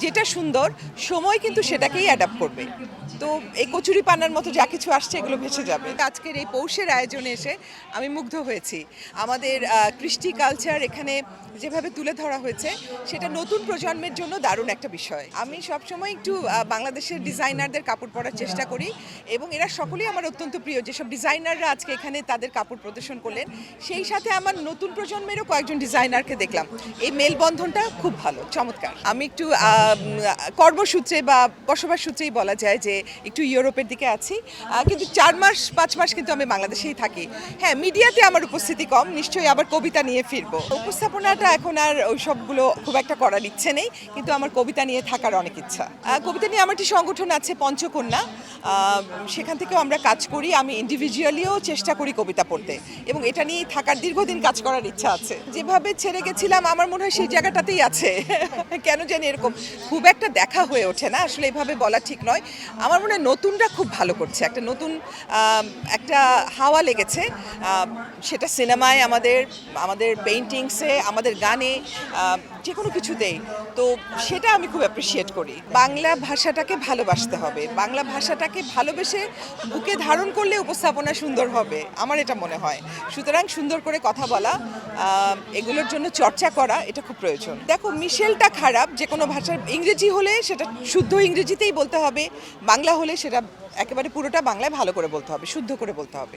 যেটা সুন্দর সময় কিন্তু সেটাকেই অ্যাডাপ্ট করবে। তো এই কচুরি পানার মতো যা কিছু আসছে এগুলো ভেসে যাবে। আজকের এই পৌষের আয়োজনে এসে আমি মুগ্ধ হয়েছি। আমাদের কৃষ্টি কালচার এখানে যেভাবে তুলে ধরা হয়েছে সেটা নতুন প্রজন্মের জন্য দারুণ একটা বিষয়। আমি সবসময় একটু বাংলাদেশের ডিজাইনারদের কাপড় পরার চেষ্টা করি এবং এরা সকলেই আমার অত্যন্ত প্রিয়। যেসব ডিজাইনাররা আজকে এখানে তাদের কাপড় প্রদর্শন করলেন, সেই সাথে আমার নতুন প্রজন্মেরও কয়েকজন ডিজাইনারকে দেখলাম। এই মেলবন্ধনটা খুব ভালো, চমৎকার। আমি একটু কর্মসূত্রে বা বসবাস সূত্রেই বলা যায় যে একটু ইউরোপের দিকে আছি, কিন্তু 4-5 মাস কিন্তু আমি বাংলাদেশেই থাকি। হ্যাঁ, মিডিয়াতে আমার উপস্থিতি কম, নিশ্চয়ই আবার কবিতা নিয়ে ফিরবো। উপস্থাপনাটা এখন আর ওই সবগুলো খুব একটা করার ইচ্ছে নেই, কিন্তু আমার কবিতা নিয়ে থাকার অনেক ইচ্ছা। কবিতা নিয়ে আমার একটি সংগঠন আছে পঞ্চকন্যা, সেখান থেকেও আমরা কাজ করি। আমি ইন্ডিভিজুয়ালিও চেষ্টা করি কবিতা পড়তে এবং এটা নিয়ে থাকার দীর্ঘদিন কাজ করার ইচ্ছা আছে। যেভাবে ছেড়ে গেছিলাম আমার মনে হয় সেই জায়গাটাতেই আছে। কেন জানি এরকম খুব একটা দেখা হয়ে ওঠে না, আসলে এভাবে বলা ঠিক নয়। আমার মনে হয় নতুনরা খুব ভালো করছে, একটা নতুন একটা হাওয়া লেগেছে, সেটা সিনেমায়, আমাদের পেইন্টিংসে, আমাদের গানে, যে কোনো কিছুতেই। তো সেটা আমি খুব অ্যাপ্রিসিয়েট করি। বাংলা ভাষাটাকে ভালোবাসতে হবে, বাংলা ভাষাটাকে ভালোবেসে বুকে ধারণ করলে উপস্থাপনা সুন্দর হবে, আমার এটা মনে হয়। সুতরাং সুন্দর করে কথা বলা, এগুলোর জন্য চর্চা করা, এটা খুব প্রয়োজন। দেখো, মিশেলটা খারাপ, যে কোনো ভাষার ইংরেজি হলে সেটা শুদ্ধ ইংরেজিতেই বলতে হবে, বাংলা হলে সেটা একেবারে পুরোটা বাংলায় ভালো করে বলতে হবে, শুদ্ধ করে বলতে হবে।